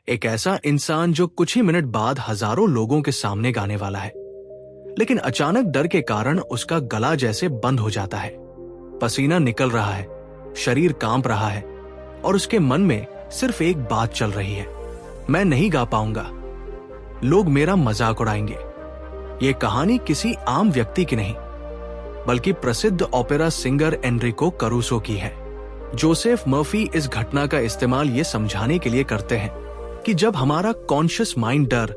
एक ऐसा इंसान जो कुछ ही मिनट बाद हजारों लोगों के सामने गाने वाला है, लेकिन अचानक डर के कारण उसका गला जैसे बंद हो जाता है। पसीना निकल रहा है, शरीर कांप रहा है और उसके मन में सिर्फ एक बात चल रही है, मैं नहीं गा पाऊंगा, लोग मेरा मजाक उड़ाएंगे। ये कहानी किसी आम व्यक्ति की नहीं, बल्कि प्रसिद्ध ओपेरा सिंगर एनरिको करूसो की है। जोसेफ मर्फी इस घटना का इस्तेमाल ये समझाने के लिए करते हैं कि जब हमारा कॉन्शियस माइंड डर,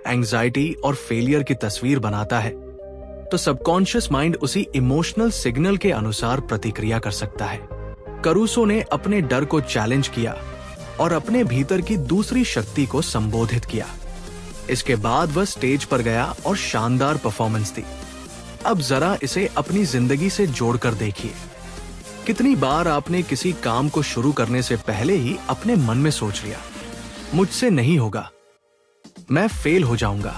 एंजाइटी और फेलियर की तस्वीर बनाता है, तो सबकॉन्शियस माइंड उसी इमोशनल सिग्नल के अनुसार प्रतिक्रिया कर सकता है। करूसो ने अपने डर को चैलेंज किया और अपने भीतर की दूसरी शक्ति को संबोधित किया। इसके बाद वह स्टेज पर गया और शानदार परफॉर्मेंस दी। अब जरा इसे अपनी जिंदगी से जोड़कर देखिए। कितनी बार आपने किसी काम को शुरू करने से पहले ही अपने मन में सोच लिया, मुझसे नहीं होगा, मैं फेल हो जाऊंगा,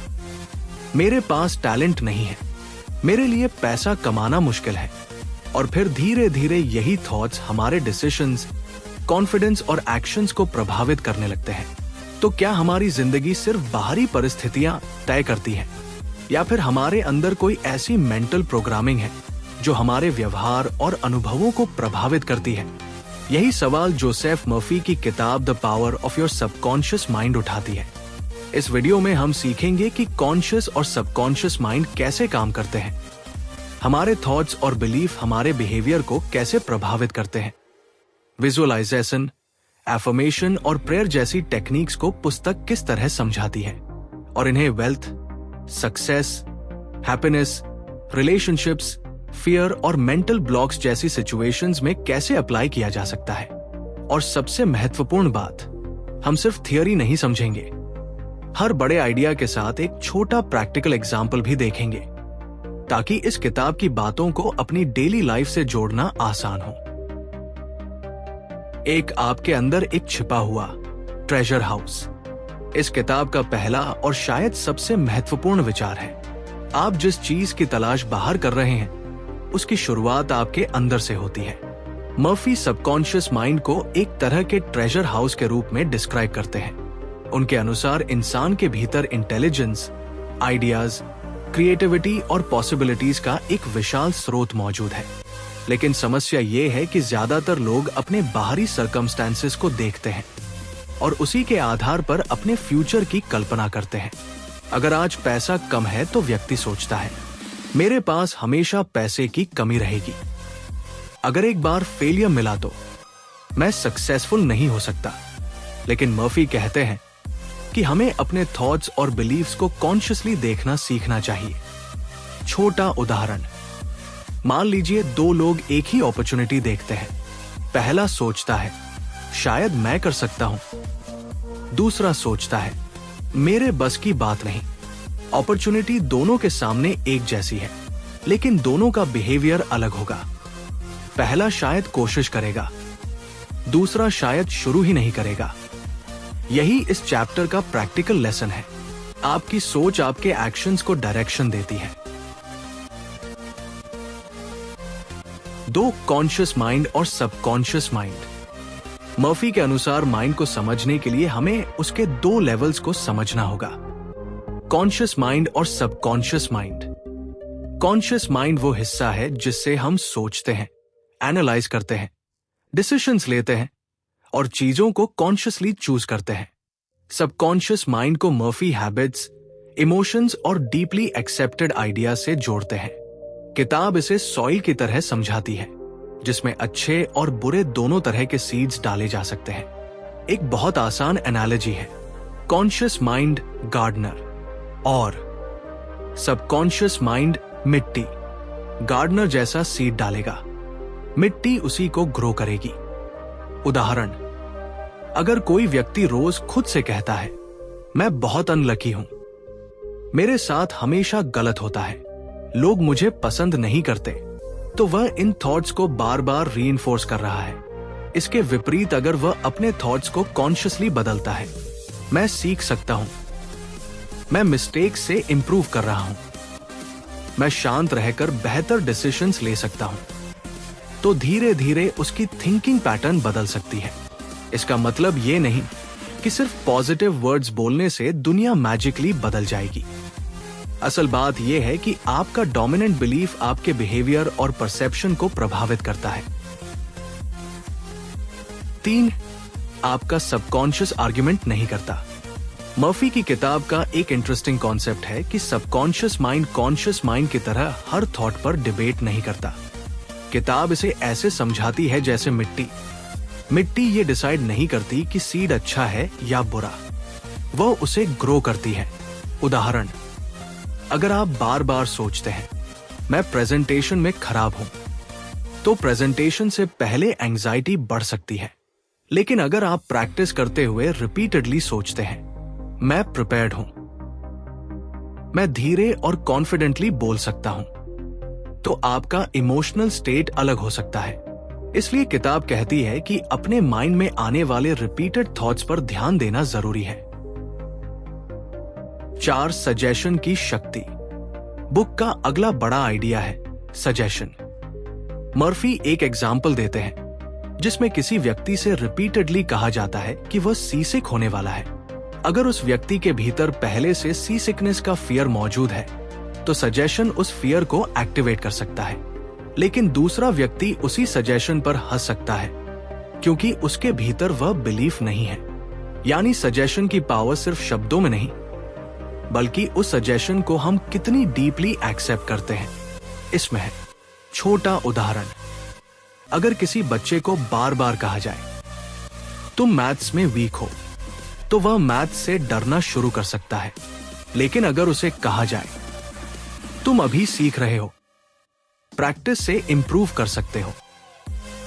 मेरे पास टैलेंट नहीं है, मेरे लिए पैसा कमाना मुश्किल है। और फिर धीरे धीरे यही थॉट्स हमारे डिसीजंस, कॉन्फिडेंस और एक्शंस को प्रभावित करने लगते हैं। तो क्या हमारी जिंदगी सिर्फ बाहरी परिस्थितियां तय करती है, या फिर हमारे अंदर कोई ऐसी मेंटल प्रोग्रामिंग है जो हमारे व्यवहार और अनुभवों को प्रभावित करती है? यही सवाल जोसेफ मर्फी की किताब the power of your subconscious mind उठाती है। इस वीडियो में हम सीखेंगे कि कॉन्शियस और सबकॉन्शियस माइंड कैसे काम करते हैं, हमारे थॉट्स और बिलीफ हमारे बिहेवियर को कैसे प्रभावित करते हैं। विजुअलाइजेशन, एफर्मेशन और प्रेयर जैसी टेक्निक्स को पुस्तक किस तरह समझाती है और इन्हें wealth, success, happiness, relationships, fear और मेंटल ब्लॉक्स जैसी सिचुएशंस में कैसे अप्लाई किया जा सकता है। और सबसे महत्वपूर्ण बात, हम सिर्फ थियरी नहीं समझेंगे, हर बड़े आइडिया के साथ एक छोटा प्रैक्टिकल एग्जाम्पल भी देखेंगे, ताकि इस किताब की बातों को अपनी डेली लाइफ से जोड़ना आसान हो। एक आपके अंदर एक छिपा हुआ ट्रेजर हाउस। इस किताब का पहला और शायद सबसे महत्वपूर्ण विचार है, आप जिस चीज की तलाश बाहर कर रहे हैं, उसकी शुरुआत आपके अंदर से होती है। मर्फी सबकॉन्शियस माइंड को एक तरह के ट्रेजर हाउस के रूप में डिस्क्राइब करते हैं। उनके अनुसार इंसान के भीतर इंटेलिजेंस, आइडियाज, क्रिएटिविटी और पॉसिबिलिटीज का एक विशाल स्रोत मौजूद है। लेकिन समस्या ये है कि ज्यादातर लोग अपने बाहरी सर्कमस्टेंसेस को देखते हैं और उसी के आधार पर अपने फ्यूचर की कल्पना करते हैं। अगर आज पैसा कम है तो व्यक्ति सोचता है, मेरे पास हमेशा पैसे की कमी रहेगी। अगर एक बार फेलियर मिला तो मैं सक्सेसफुल नहीं हो सकता। लेकिन मर्फी कहते हैं कि हमें अपने थॉट्स और बिलीव्स को कॉन्शियसली देखना सीखना चाहिए। छोटा उदाहरण, मान लीजिए दो लोग एक ही अपॉर्चुनिटी देखते हैं। पहला सोचता है, शायद मैं कर सकता हूं। दूसरा सोचता है, मेरे बस की बात नहीं। अपॉर्चुनिटी दोनों के सामने एक जैसी है, लेकिन दोनों का बिहेवियर अलग होगा। पहला शायद कोशिश करेगा, दूसरा शायद शुरू ही नहीं करेगा। यही इस चैप्टर का प्रैक्टिकल लेसन है। आपकी सोच आपके एक्शंस को डायरेक्शन देती है। दो, कॉन्शियस माइंड और सबकॉन्शियस माइंड। मर्फी के अनुसार माइंड को समझने के लिए हमें उसके दो लेवल्स को समझना होगा, कॉन्शियस माइंड और सबकॉन्शियस माइंड। कॉन्शियस माइंड वो हिस्सा है जिससे हम सोचते हैं, एनालाइज करते हैं, डिसीजंस लेते हैं और चीजों को कॉन्शियसली चूज करते हैं। सबकॉन्शियस माइंड को मर्फी हैबिट्स, इमोशंस और डीपली एक्सेप्टेड आइडिया से जोड़ते हैं। किताब इसे सॉइल की तरह समझाती है, जिसमें अच्छे और बुरे दोनों तरह के सीड्स डाले जा सकते हैं। एक बहुत आसान एनालॉजी है, कॉन्शियस माइंड गार्डनर और सबकॉन्शियस माइंड मिट्टी। गार्डनर जैसा सीड डालेगा, मिट्टी उसी को ग्रो करेगी। उदाहरण, अगर कोई व्यक्ति रोज खुद से कहता है, मैं बहुत अनलकी हूं, मेरे साथ हमेशा गलत होता है, लोग मुझे पसंद नहीं करते, तो वह इन थॉट्स को बार बार रीइंफोर्स कर रहा है। इसके विपरीत अगर वह अपने थॉट्स को कॉन्शियसली बदलता है, मैं सीख सकता हूं, मैं मिस्टेक से इंप्रूव कर रहा हूं, मैं शांत रहकर बेहतर डिसीजंस ले सकता हूं, तो धीरे धीरे उसकी थिंकिंग पैटर्न बदल सकती है। इसका मतलब ये नहीं कि सिर्फ पॉजिटिव वर्ड्स बोलने से दुनिया मैजिकली बदल जाएगी। असल बात यह है कि आपका डोमिनेंट बिलीफ आपके बिहेवियर और परसेप्शन को प्रभावित करता है। 3. आपका सबकॉन्शियस आर्ग्यूमेंट नहीं करता। मर्फी की किताब का एक इंटरेस्टिंग कॉन्सेप्ट है कि सबकॉन्शियस माइंड कॉन्शियस माइंड की तरह हर थॉट पर डिबेट नहीं करता। किताब इसे ऐसे समझाती है जैसे मिट्टी ये डिसाइड नहीं करती कि सीड अच्छा है या बुरा, वह उसे ग्रो करती है। उदाहरण, अगर आप बार बार सोचते हैं मैं प्रेजेंटेशन में खराब हूं, तो प्रेजेंटेशन से पहले एंजाइटी बढ़ सकती है। लेकिन अगर आप प्रैक्टिस करते हुए रिपीटेडली सोचते हैं मैं प्रिपेयर्ड हूं, मैं धीरे और कॉन्फिडेंटली बोल सकता हूं, तो आपका इमोशनल स्टेट अलग हो सकता है। इसलिए किताब कहती है कि अपने माइंड में आने वाले रिपीटेड थॉट्स पर ध्यान देना जरूरी है। 4. सजेशन की शक्ति। बुक का अगला बड़ा आइडिया है सजेशन। मर्फी एक एग्जाम्पल देते हैं जिसमें किसी व्यक्ति से रिपीटेडली कहा जाता है कि वह सी सिक होने वाला है। अगर उस व्यक्ति के भीतर पहले से सी सिकनेस का फियर मौजूद है तो सजेशन उस फियर को एक्टिवेट कर सकता है। लेकिन दूसरा व्यक्ति उसी सजेशन पर हंस सकता है क्योंकि उसके भीतर वह बिलीफ नहीं है। यानी सजेशन की पावर सिर्फ शब्दों में नहीं, बल्कि उस सजेशन को हम कितनी डीपली एक्सेप्ट करते हैं इसमें है। छोटा उदाहरण, अगर किसी बच्चे को बार बार कहा जाए तुम मैथ्स में वीक हो, तो वह मैथ्स से डरना शुरू कर सकता है। लेकिन अगर उसे कहा जाए तुम अभी सीख रहे हो, प्रैक्टिस से इंप्रूव कर सकते हो,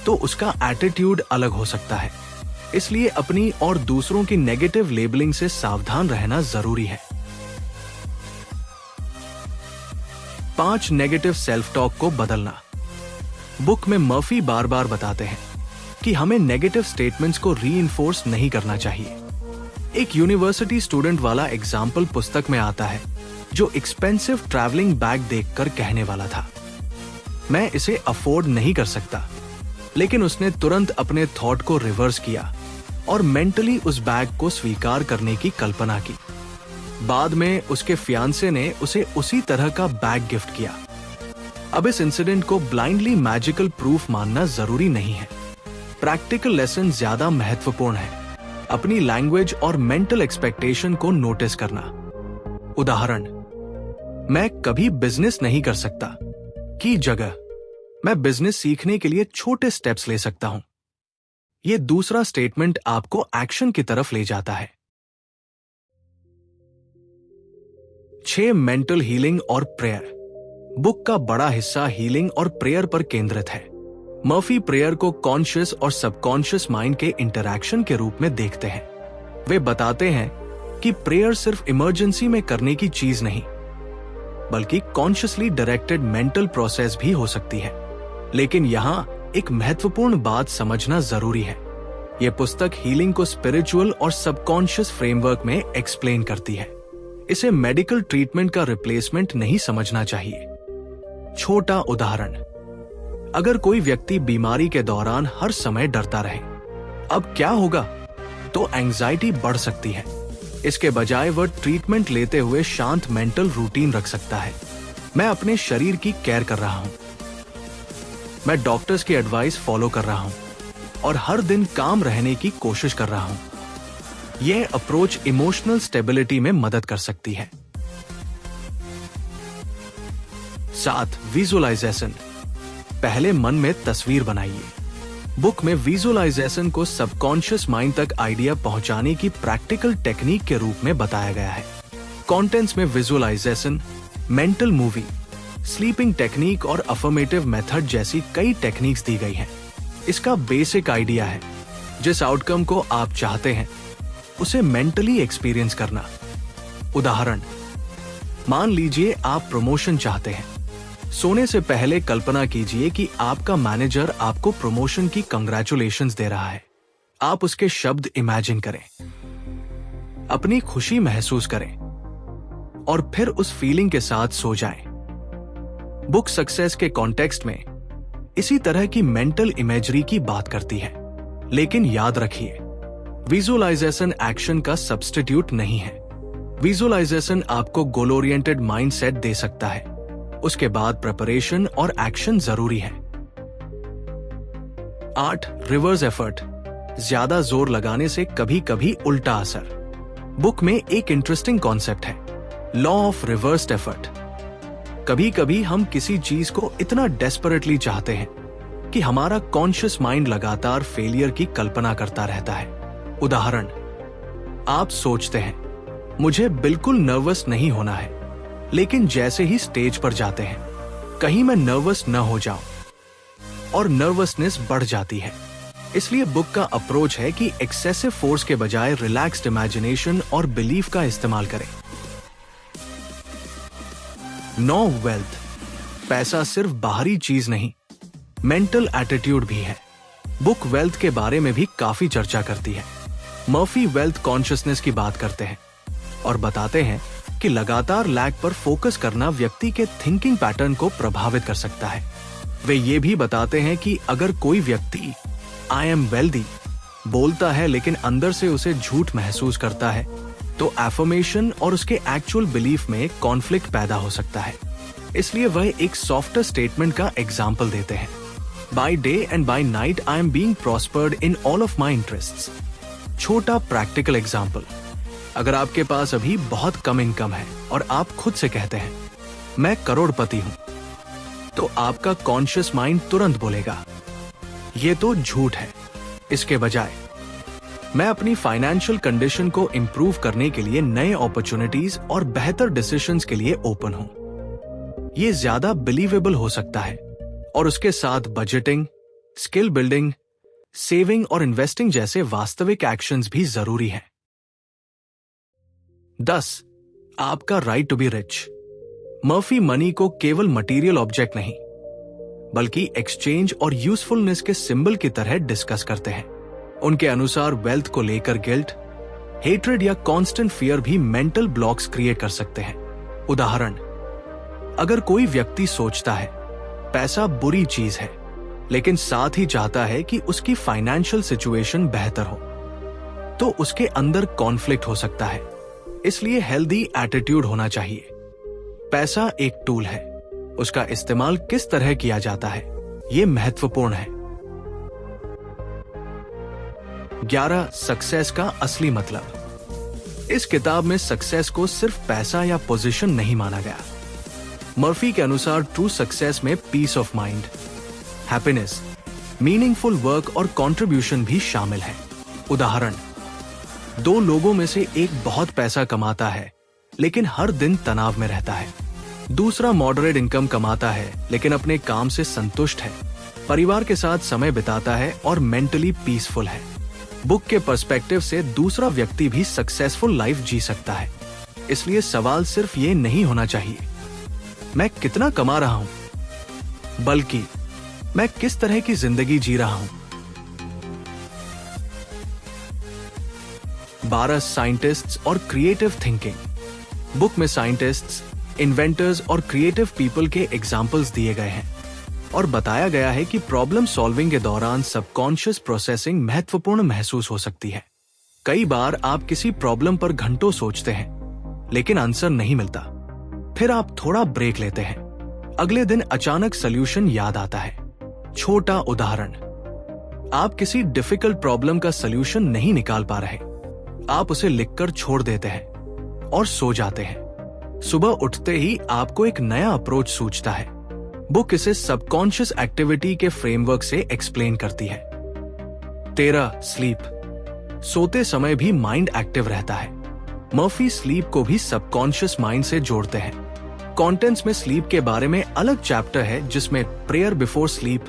तो उसका एटीट्यूड अलग हो सकता है। इसलिए अपनी और दूसरों की नेगेटिव लेबलिंग से सावधान रहना जरूरी है। 5. नेगेटिव सेल्फ टॉक को बदलना। बुक में मर्फी बार बार बताते हैं कि हमें नेगेटिव स्टेटमेंट्स को रीइंफोर्स नहीं करना चाहिए। एक यूनिवर्सिटी स्टूडेंट वाला एग्जाम्पल पुस्तक में आता है जो एक्सपेंसिव ट्रैवलिंग बैग देखकर कहने वाला था मैं इसे अफोर्ड नहीं कर सकता, लेकिन उसने तुरंत अपने थॉट को रिवर्स किया और मेंटली उस बैग को स्वीकार करने की कल्पना की। बाद में उसके फियांसे ने उसे उसी तरह का बैग गिफ्ट किया। अब इस इंसिडेंट को ब्लाइंडली मैजिकल प्रूफ मानना जरूरी नहीं है। प्रैक्टिकल लेसन ज्यादा महत्वपूर्ण है। अपनी लैंग्वेज और मेंटल एक्सपेक्टेशन को नोटिस करना। उदाहरण, मैं कभी बिजनेस नहीं कर सकता की जगह मैं बिजनेस सीखने के लिए छोटे स्टेप्स ले सकता हूं। यह दूसरा स्टेटमेंट आपको एक्शन की तरफ ले जाता है। 6. मेंटल हीलिंग और प्रेयर। बुक का बड़ा हिस्सा हीलिंग और प्रेयर पर केंद्रित है। मर्फी प्रेयर को कॉन्शियस और सबकॉन्शियस माइंड के इंटरैक्शन के रूप में देखते हैं। वे बताते हैं कि प्रेयर सिर्फ इमरजेंसी में करने की चीज नहीं, बल्कि कॉन्शियसली डायरेक्टेड मेंटल प्रोसेस भी हो सकती है। लेकिन यहाँ एक महत्वपूर्ण बात समझना जरूरी है। यह पुस्तक हीलिंग को स्पिरिचुअल और सबकॉन्शियस फ्रेमवर्क में एक्सप्लेन करती है। इसे मेडिकल ट्रीटमेंट का रिप्लेसमेंट नहीं समझना चाहिए। छोटा उदाहरण, अगर कोई व्यक्ति बीमारी के दौरान हर समय डरता रहे, अब क्या होगा? तो एंजाइटी बढ़ सकती है। इसके बजाय वह ट्रीटमेंट लेते हुए शांत मेंटल रूटीन रख सकता है। मैं अपने शरीर की केयर कर रहा हूं, मैं डॉक्टर्स की एडवाइस फॉलो कर रहा हूं और हर दिन काम रहने की कोशिश कर रहा हूं। यह अप्रोच इमोशनल स्टेबिलिटी में मदद कर सकती है। 7. विजुअलाइजेशन। पहले मन में तस्वीर बनाइए। बुक में विजुअलाइजेशन को सबकॉन्शियस माइंड तक आइडिया पहुंचाने की प्रैक्टिकल टेक्निक के रूप में बताया गया है। कंटेंट्स में visualization, mental movie, sleeping technique और अफर्मेटिव मेथड जैसी कई टेक्निक्स दी गई हैं। इसका बेसिक आइडिया है, जिस आउटकम को आप चाहते हैं उसे मेंटली एक्सपीरियंस करना। उदाहरण, मान लीजिए आप प्रमोशन चाहते हैं। सोने से पहले कल्पना कीजिए कि आपका मैनेजर आपको प्रमोशन की कंग्रेचुलेशंस दे रहा है। आप उसके शब्द इमेजिन करें, अपनी खुशी महसूस करें और फिर उस फीलिंग के साथ सो जाएं। बुक सक्सेस के कॉन्टेक्स्ट में इसी तरह की मेंटल इमेजरी की बात करती है। लेकिन याद रखिए, विजुअलाइजेशन एक्शन का सब्स्टिट्यूट नहीं है। विजुअलाइजेशन आपको गोल ओरिएंटेड माइंडसेट दे सकता है, उसके बाद प्रिपरेशन और एक्शन जरूरी है। 8. रिवर्स एफर्ट, ज्यादा जोर लगाने से कभी कभी उल्टा असर। बुक में एक इंटरेस्टिंग कॉन्सेप्ट है, लॉ ऑफ रिवर्स्ड एफर्ट। कभी कभी हम किसी चीज को इतना डेस्परेटली चाहते हैं कि हमारा कॉन्शियस माइंड लगातार फेलियर की कल्पना करता रहता है। उदाहरण, आप सोचते हैं मुझे बिल्कुल नर्वस नहीं होना है, लेकिन जैसे ही स्टेज पर जाते हैं कहीं मैं नर्वस न हो जाऊं और नर्वसनेस बढ़ जाती है। इसलिए बुक का अप्रोच है कि एक्सेसिव फोर्स के बजाय रिलैक्स्ड इमेजिनेशन और बिलीफ का इस्तेमाल करें। 9. वेल्थ, पैसा सिर्फ बाहरी चीज नहीं, मेंटल एटीट्यूड भी है। बुक वेल्थ के बारे में भी काफी चर्चा करती है। मर्फी वेल्थ कॉन्शियसनेस की बात करते हैं और बताते हैं कि लगातार लैग पर फोकस करना व्यक्ति के थिंकिंग पैटर्न को प्रभावित कर सकता है। वे ये भी बताते हैं कि अगर कोई व्यक्ति आई एम वेल्दी बोलता है लेकिन अंदर से उसे झूठ महसूस करता है, तो एफर्मेशन और उसके एक्चुअल बिलीफ में कॉन्फ्लिक्ट पैदा हो सकता है। इसलिए वह एक सॉफ्टर स्टेटमेंट का एग्जाम्पल देते हैं, by day and by night I am being prospered in all of my interests. छोटा प्रैक्टिकल एग्जाम्पल, अगर आपके पास अभी बहुत कम इनकम है और आप खुद से कहते हैं मैं करोड़पति हूं, तो आपका कॉन्शियस माइंड तुरंत बोलेगा ये तो झूठ है। इसके बजाय मैं अपनी फाइनेंशियल कंडीशन को इंप्रूव करने के लिए नए अपॉर्चुनिटीज और बेहतर डिसीजंस के लिए ओपन हूं, ये ज्यादा बिलीवेबल हो सकता है। और उसके साथ बजटिंग, स्किल बिल्डिंग, सेविंग और इन्वेस्टिंग जैसे वास्तविक एक्शंस भी जरूरी हैं। 10. आपका right to be rich. Murphy money को केवल मटेरियल ऑब्जेक्ट नहीं बल्कि एक्सचेंज और यूजफुलनेस के सिंबल की तरह डिस्कस करते हैं। उनके अनुसार वेल्थ को लेकर गिल्ट, हेट्रेड या कांस्टेंट फियर भी मेंटल ब्लॉक्स क्रिएट कर सकते हैं। उदाहरण, अगर कोई व्यक्ति सोचता है पैसा बुरी चीज है लेकिन साथ ही चाहता है कि उसकी फाइनेंशियल सिचुएशन बेहतर हो, तो उसके अंदर कॉन्फ्लिक्ट हो सकता है। इसलिए हेल्दी एटीट्यूड होना चाहिए। पैसा एक टूल है, उसका इस्तेमाल किस तरह किया जाता है यह महत्वपूर्ण है। 11. सक्सेस का असली मतलब। इस किताब में सक्सेस को सिर्फ पैसा या पोजीशन नहीं माना गया। मर्फी के अनुसार ट्रू सक्सेस में peace of mind, happiness, meaningful work और कंट्रीब्यूशन भी शामिल है। उदाहरण, 2 लोगों में से एक बहुत पैसा कमाता है लेकिन हर दिन तनाव में रहता है। दूसरा मॉडरेट इनकम कमाता है लेकिन अपने काम से संतुष्ट है, परिवार के साथ समय बिताता है और मेंटली पीसफुल है। बुक के पर्सपेक्टिव से दूसरा व्यक्ति भी सक्सेसफुल लाइफ जी सकता है। इसलिए सवाल सिर्फ ये नहीं होना चाहिए मैं कितना कमा रहा हूं, बल्कि मैं किस तरह की जिंदगी जी रहा हूं। 12. साइंटिस्ट्स और क्रिएटिव थिंकिंग। बुक में साइंटिस्ट्स, इन्वेंटर्स और क्रिएटिव पीपल के एग्जाम्पल्स दिए गए हैं और बताया गया है कि प्रॉब्लम सॉल्विंग के दौरान सबकॉन्शियस प्रोसेसिंग महत्वपूर्ण महसूस हो सकती है। कई बार आप किसी प्रॉब्लम पर घंटों सोचते हैं लेकिन आंसर नहीं मिलता, फिर आप थोड़ा ब्रेक लेते हैं, अगले दिन अचानक सॉल्यूशन याद आता है। छोटा उदाहरण, आप किसी डिफिकल्ट प्रॉब्लम का सॉल्यूशन नहीं निकाल पा रहे, आप उसे लिखकर छोड़ देते हैं और सो जाते हैं। सुबह उठते ही आपको एक नया अप्रोच सूझता है। बुक इसे सबकॉन्शियस एक्टिविटी के फ्रेमवर्क से एक्सप्लेन करती है। 13. स्लीप। सोते समय भी माइंड एक्टिव रहता है। मर्फी स्लीप को भी सबकॉन्शियस माइंड से जोड़ते हैं। कंटेंट्स में स्लीप के बारे में अलग चैप्टर है जिसमें prayer before sleep,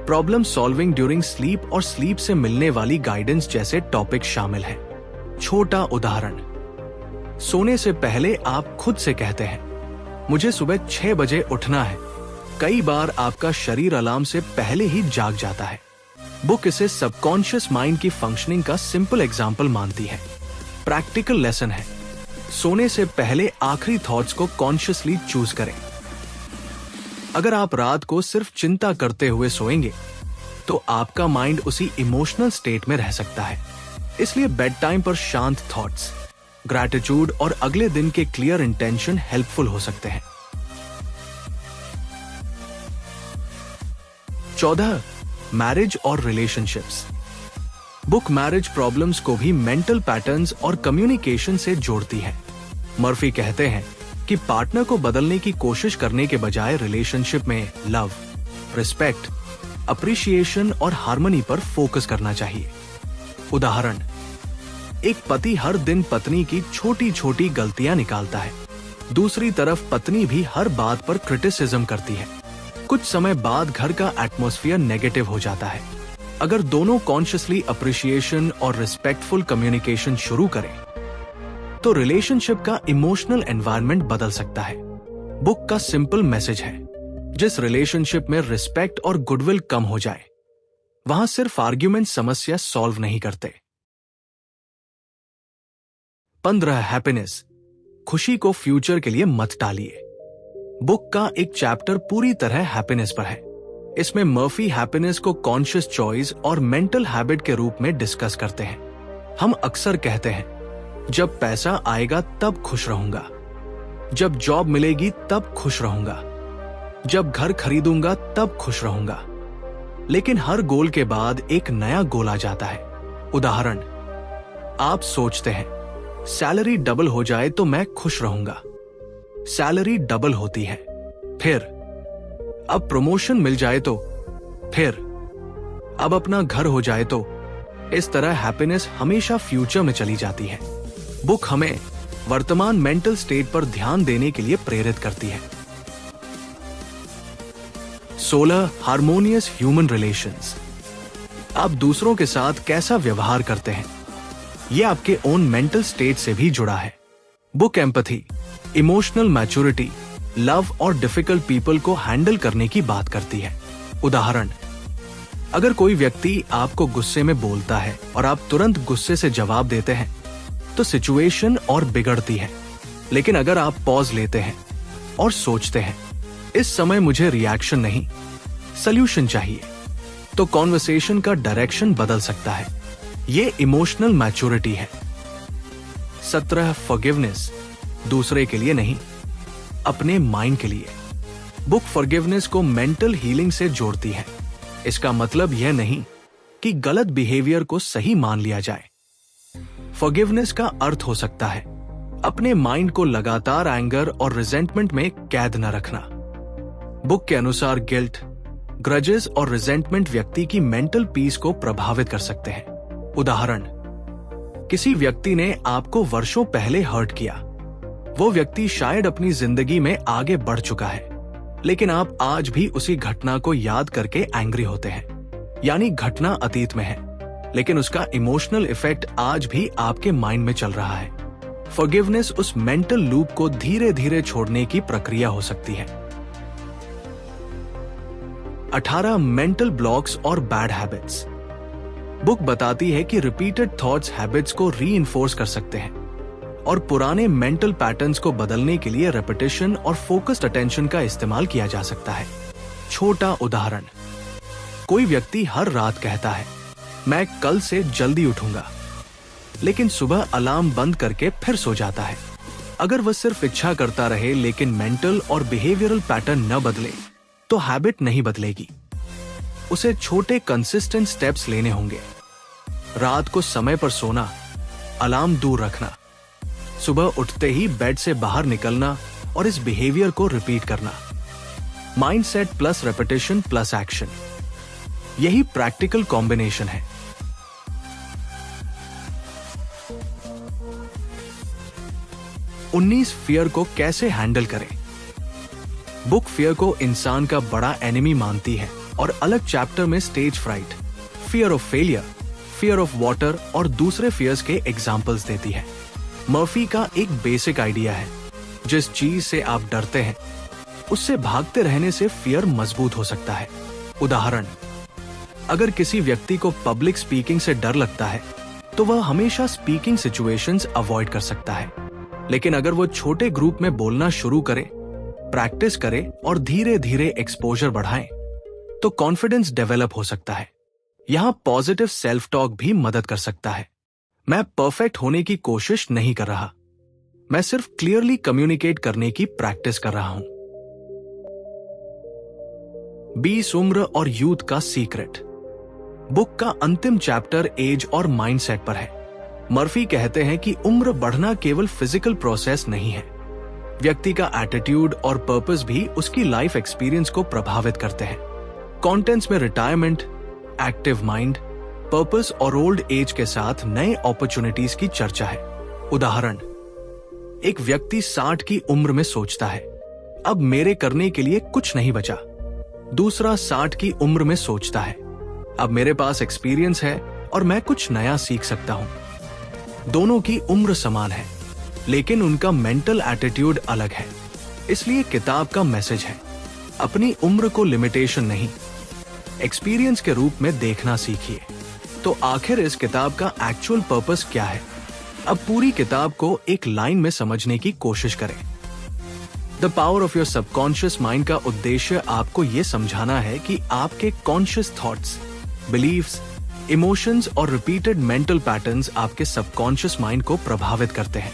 problem solving during sleep और स्लीप से मिलने वाली गाइडेंस जैसे टॉपिक शामिल हैं। छोटा उदाहरण, सोने से पहले आप खुद से कहते हैं मुझे सुबह 6 बजे उठना है। कई बार आपका शरीर अलार्म से पहले ही जाग जाता है। बुक इसे सबकॉन्शियस माइंड की फंक्शनिंग का सिंपल एग्जाम्पल मानती है। प्रैक्टिकल लेसन है, सोने से पहले आखिरी थॉट्स को कॉन्शियसली चूज करें। अगर आप रात को सिर्फ चिंता करते हुए सोएंगे तो आपका माइंड उसी इमोशनल स्टेट में रह सकता है। इसलिए बेड टाइम पर शांत थॉट्स, ग्रैटिट्यूड और अगले दिन के क्लियर इंटेंशन हेल्पफुल हो सकते हैं। 14. मैरिज और रिलेशनशिप्स। बुक मैरिज प्रॉब्लम्स को भी मेंटल पैटर्न्स और कम्युनिकेशन से जोड़ती है। मर्फी कहते हैं कि पार्टनर को बदलने की कोशिश करने के बजाय रिलेशनशिप में लव, रिस्पेक्ट, अप्रिशिएशन और हार्मनी पर फोकस करना चाहिए। उदाहरण, एक पति हर दिन पत्नी की छोटी छोटी गलतियां निकालता है, दूसरी तरफ पत्नी भी हर बात पर क्रिटिसिज्म करती है। कुछ समय बाद घर का एटमॉस्फेयर नेगेटिव हो जाता है। अगर दोनों कॉन्शियसली अप्रिशिएशन और रिस्पेक्टफुल कम्युनिकेशन शुरू करें तो रिलेशनशिप का इमोशनल एनवायरनमेंट बदल सकता है। बुक का सिंपल मैसेज है, जिस रिलेशनशिप में रिस्पेक्ट और गुडविल कम हो जाए वहां सिर्फ आर्ग्यूमेंट समस्या सॉल्व नहीं करते। 15. हैप्पीनेस। खुशी को फ्यूचर के लिए मत टालिए। बुक का एक चैप्टर पूरी तरह हैप्पीनेस पर है। इसमें मर्फी हैप्पीनेस को कॉन्शियस चॉइस और मेंटल हैबिट के रूप में डिस्कस करते हैं। हम अक्सर कहते हैं, जब पैसा आएगा तब खुश रहूंगा, जब जॉब मिलेगी तब खुश रहूंगा, जब घर खरीदूंगा तब खुश रहूंगा। लेकिन हर गोल के बाद एक नया गोल आ जाता है। उदाहरण, आप सोचते हैं सैलरी डबल हो जाए तो मैं खुश रहूंगा। सैलरी डबल होती है, फिर अब प्रमोशन मिल जाए तो, फिर अब अपना घर हो जाए तो। इस तरह हैप्पीनेस हमेशा फ्यूचर में चली जाती है। बुक हमें वर्तमान मेंटल स्टेट पर ध्यान देने के लिए प्रेरित करती है। 16. Harmonious human relations. आप दूसरों के साथ कैसा व्यवहार करते हैं, यह आपके ओन मेंटल स्टेट से भी जुड़ा है। Book empathy, emotional maturity, love और डिफिकल्ट पीपल को हैंडल करने की बात करती है। उदाहरण, अगर कोई व्यक्ति आपको गुस्से में बोलता है और आप तुरंत गुस्से से जवाब देते हैं तो सिचुएशन और बिगड़ती है। लेकिन अगर आप पॉज लेते हैं और सोचते हैं, इस समय मुझे रिएक्शन नहीं, सॉल्यूशन चाहिए, तो कॉन्वर्सेशन का डायरेक्शन बदल सकता है। ये इमोशनल मैच्योरिटी है। 17. फॉरगिवनेस। दूसरे के लिए नहीं, अपने माइंड के लिए। बुक फॉरगिवनेस को मेंटल हीलिंग से जोड़ती है। इसका मतलब यह नहीं कि गलत बिहेवियर को सही मान लिया जाए। फॉरगिवनेस का अर्थ हो सकता है अपने माइंड को लगातार एंगर और रिजेंटमेंट में कैद न रखना। बुक के अनुसार गिल्ट, ग्रजेस और रिजेंटमेंट व्यक्ति की मेंटल पीस को प्रभावित कर सकते हैं। उदाहरण, किसी व्यक्ति ने आपको वर्षों पहले हर्ट किया। वो व्यक्ति शायद अपनी जिंदगी में आगे बढ़ चुका है, लेकिन आप आज भी उसी घटना को याद करके एंग्री होते हैं। यानी घटना अतीत में है, लेकिन उसका इमोशनल इफेक्ट आज भी आपके माइंड में चल रहा है। फॉरगिवनेस उस मेंटल लूप को धीरे धीरे छोड़ने की प्रक्रिया हो सकती है। 18. मेंटल ब्लॉक्स और बैड हैबिट्स। बुक बताती है कि रिपीटेड थॉट्स हैबिट्स को रीइंफोर्स कर सकते हैं और पुराने मेंटल पैटर्न्स को बदलने के लिए रेपिटेशन और फोकस्ड अटेंशन का इस्तेमाल किया जा सकता है। छोटा उदाहरण, कोई व्यक्ति हर रात कहता है, मैं कल से जल्दी उठूंगा, लेकिन सुबह अलार्म बंद करके फिर सो जाता है। अगर वह सिर्फ इच्छा करता रहे लेकिन मेंटल और बिहेवियरल पैटर्न न बदले तो हैबिट नहीं बदलेगी। उसे छोटे कंसिस्टेंट स्टेप्स लेने होंगे। रात को समय पर सोना, अलार्म दूर रखना, सुबह उठते ही बेड से बाहर निकलना और इस बिहेवियर को रिपीट करना। Mindset plus repetition plus action, यही प्रैक्टिकल कॉम्बिनेशन है। फियर को कैसे हैंडल करें। बुक फियर को इंसान का बड़ा एनिमी मानती है और अलग चैप्टर में stage fright, fear of failure, fear of water और दूसरे फियर्स के एग्जाम्पल्स देती है। मर्फी का एक बेसिक आइडिया है, जिस चीज से आप डरते हैं उससे भागते रहने से फियर मजबूत हो सकता है। उदाहरण, अगर किसी व्यक्ति को पब्लिक स्पीकिंग से डर लगता है तो वह हमेशा स्पीकिंग सिचुएशंस अवॉइड कर सकता है। लेकिन अगर वो छोटे ग्रुप में बोलना शुरू करे, प्रैक्टिस करे और धीरे धीरे एक्सपोजर बढ़ाए तो कॉन्फिडेंस डेवलप हो सकता है। यहाँ पॉजिटिव सेल्फ टॉक भी मदद कर सकता है। मैं परफेक्ट होने की कोशिश नहीं कर रहा, मैं सिर्फ क्लियरली कम्युनिकेट करने की प्रैक्टिस कर रहा हूं। 20 उम्र और यूथ का सीक्रेट। बुक का अंतिम चैप्टर एज और माइंडसेट पर है। मर्फी कहते हैं कि उम्र बढ़ना केवल फिजिकल प्रोसेस नहीं है, व्यक्ति का एटीट्यूड और पर्पस भी उसकी लाइफ एक्सपीरियंस को प्रभावित करते हैं। कंटेंट्स में रिटायरमेंट, एक्टिव माइंड, पर्पस और ओल्ड एज के साथ नए अपॉर्चुनिटीज की चर्चा है। उदाहरण, एक व्यक्ति 60 की उम्र में सोचता है, अब मेरे करने के लिए कुछ नहीं बचा। दूसरा 60 की उम्र में सोचता है, अब मेरे पास एक्सपीरियंस है और मैं कुछ नया सीख सकता हूं। दोनों की उम्र समान है, लेकिन उनका मेंटल एटीट्यूड अलग है। इसलिए किताब का मैसेज है, अपनी उम्र को लिमिटेशन नहीं, एक्सपीरियंस के रूप में देखना सीखिए। तो आखिर इस किताब का एक्चुअल पर्पस क्या है? अब पूरी किताब को एक लाइन में समझने की कोशिश करें। The power of your subconscious mind का उद्देश्य आपको यह समझाना है कि आपके कॉन्शियस थॉट्स, बिलीव्स, इमोशंस और रिपीटेड मेंटल पैटर्न्स आपके सबकॉन्शियस माइंड को प्रभावित करते हैं,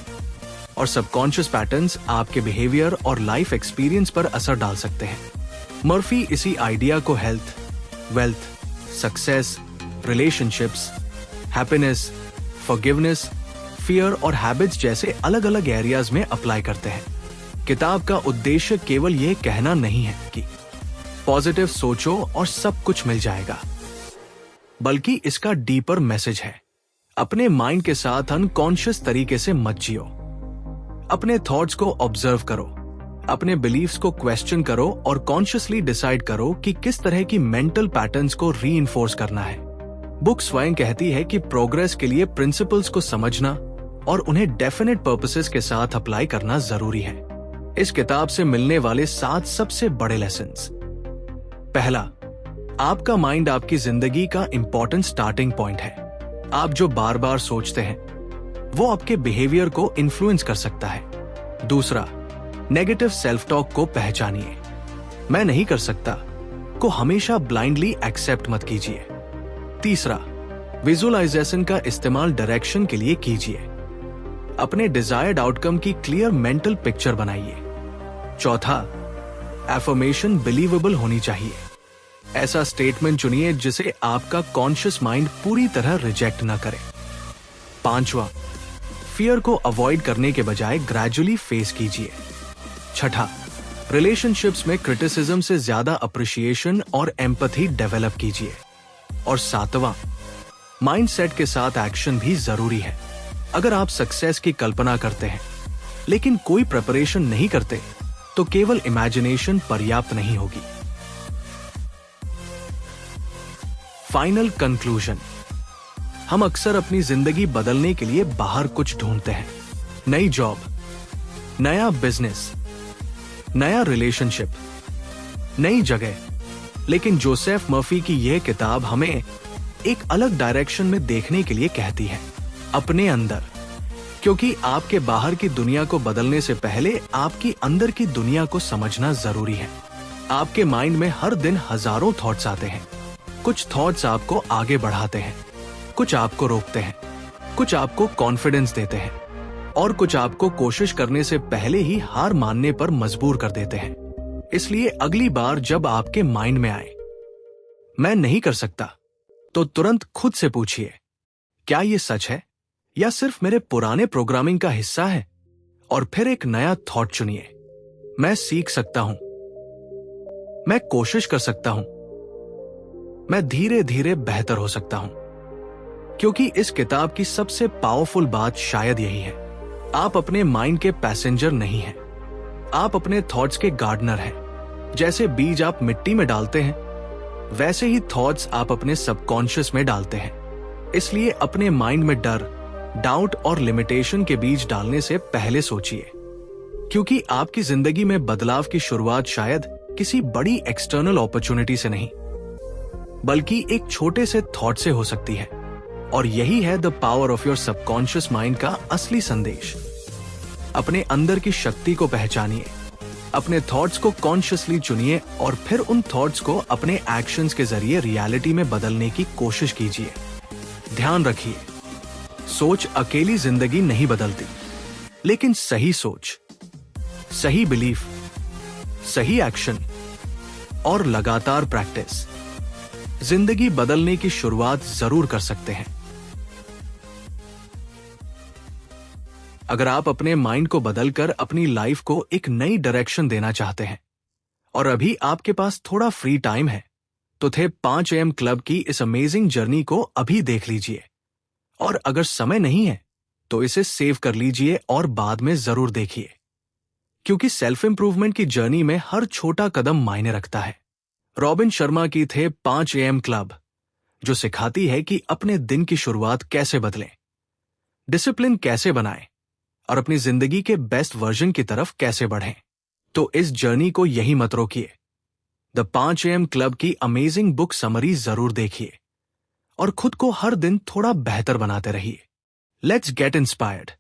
और सबकॉन्शियस पैटर्न्स आपके बिहेवियर और लाइफ एक्सपीरियंस पर असर डाल सकते हैं। मर्फी इसी आइडिया को health, wealth, success, relationships, happiness, forgiveness, fear और हैबिट्स जैसे अलग अलग एरियाज में अप्लाई करते हैं। किताब का उद्देश्य केवल यह कहना नहीं है कि पॉजिटिव सोचो और सब कुछ मिल जाएगा, बल्कि इसका डीपर मैसेज है, अपने माइंड के साथ अनकॉन्शियस तरीके से मत जियो। अपने थॉट्स को ऑब्जर्व करो, अपने बिलीफ्स को क्वेश्चन करो और कॉन्शियसली डिसाइड करो कि किस तरह की मेंटल पैटर्न्स को रीइंफोर्स करना है। बुक स्वयं कहती है कि प्रोग्रेस के लिए प्रिंसिपल्स को समझना और उन्हें डेफिनेट पर्पसेस के साथ अप्लाई करना जरूरी है। इस किताब से मिलने वाले 7 सबसे बड़े लेसन्स। पहला, आपका माइंड आपकी जिंदगी का इंपॉर्टेंट स्टार्टिंग पॉइंट है। आप जो बार बार सोचते हैं वो आपके बिहेवियर को इन्फ्लुएंस कर सकता है। दूसरा, नेगेटिव सेल्फ टॉक को पहचानिए। मैं नहीं कर सकता को हमेशा ब्लाइंडली एक्सेप्ट मत कीजिए। तीसरा, विजुअलाइजेशन का इस्तेमाल डायरेक्शन के लिए कीजिए। अपने डिजायर्ड आउटकम की क्लियर मेंटल पिक्चर बनाइए। चौथा, एफर्मेशन बिलीवेबल होनी चाहिए। ऐसा स्टेटमेंट चुनिए जिसे आपका कॉन्शियस माइंड पूरी तरह रिजेक्ट न करे। पांचवा, फियर को अवॉइड करने के बजाय ग्रेजुअली फेस कीजिए। छठा, रिलेशनशिप्स में क्रिटिसिज्म से ज्यादा अप्रिशिएशन और एम्पैथी डेवलप कीजिए। और सातवां, माइंडसेट के साथ एक्शन भी जरूरी है। अगर आप सक्सेस की कल्पना करते हैं लेकिन कोई प्रिपरेशन नहीं करते तो केवल इमेजिनेशन पर्याप्त नहीं होगी। फाइनल कंक्लूजन, हम अक्सर अपनी जिंदगी बदलने के लिए बाहर कुछ ढूंढते हैं, नई जॉब, नया बिजनेस, नया रिलेशनशिप, नई जगह। लेकिन जोसेफ मर्फी की यह किताब हमें एक अलग डायरेक्शन में देखने के लिए कहती है, अपने अंदर, क्योंकि आपके बाहर की दुनिया को बदलने से पहले आपकी अंदर की दुनिया को समझना जरूरी है। आपके माइंड में हर दिन हजारों थॉट्स आते हैं। कुछ थॉट्स आपको आगे बढ़ाते हैं, कुछ आपको रोकते हैं, कुछ आपको कॉन्फिडेंस देते हैं और कुछ आपको कोशिश करने से पहले ही हार मानने पर मजबूर कर देते हैं। इसलिए अगली बार जब आपके माइंड में आए मैं नहीं कर सकता, तो तुरंत खुद से पूछिए, क्या ये सच है या सिर्फ मेरे पुराने प्रोग्रामिंग का हिस्सा है? और फिर एक नया थॉट चुनिए, मैं सीख सकता हूं, मैं कोशिश कर सकता हूं, मैं धीरे धीरे बेहतर हो सकता हूं। क्योंकि इस किताब की सबसे पावरफुल बात शायद यही है, आप अपने माइंड के पैसेंजर नहीं हैं, आप अपने थॉट्स के गार्डनर हैं। जैसे बीज आप मिट्टी में डालते हैं, वैसे ही थॉट्स आप अपने सबकॉन्शियस में डालते हैं। इसलिए अपने माइंड में डर, डाउट और लिमिटेशन के बीज डालने से पहले सोचिए, क्योंकि आपकी जिंदगी में बदलाव की शुरुआत शायद किसी बड़ी एक्सटर्नल अपॉर्चुनिटी से नहीं, बल्कि एक छोटे से थॉट से हो सकती है। और यही है the power of your subconscious mind का असली संदेश। अपने अंदर की शक्ति को पहचानिए, अपने थॉट्स को कॉन्शियसली चुनिए और फिर उन थॉट्स को अपने एक्शंस के जरिए रियलिटी में बदलने की कोशिश कीजिए। ध्यान रखिए, सोच अकेली जिंदगी नहीं बदलती, लेकिन सही सोच, सही बिलीफ, सही एक्शन और लगातार प्रैक्टिस जिंदगी बदलने की शुरुआत जरूर कर सकते हैं। अगर आप अपने माइंड को बदलकर अपनी लाइफ को एक नई डायरेक्शन देना चाहते हैं और अभी आपके पास थोड़ा फ्री टाइम है, तो थे 5 AM क्लब की इस अमेजिंग जर्नी को अभी देख लीजिए। और अगर समय नहीं है तो इसे सेव कर लीजिए और बाद में जरूर देखिए, क्योंकि सेल्फ इंप्रूवमेंट की जर्नी में हर छोटा कदम मायने रखता है। रॉबिन शर्मा की थे 5 AM क्लब, जो सिखाती है कि अपने दिन की शुरुआत कैसे बदलें, डिसिप्लिन कैसे बनाएं और अपनी जिंदगी के बेस्ट वर्जन की तरफ कैसे बढ़ें। तो इस जर्नी को यही मत रोकिए। द 5 AM क्लब की अमेजिंग बुक समरी जरूर देखिए और खुद को हर दिन थोड़ा बेहतर बनाते रहिए। Let's get inspired.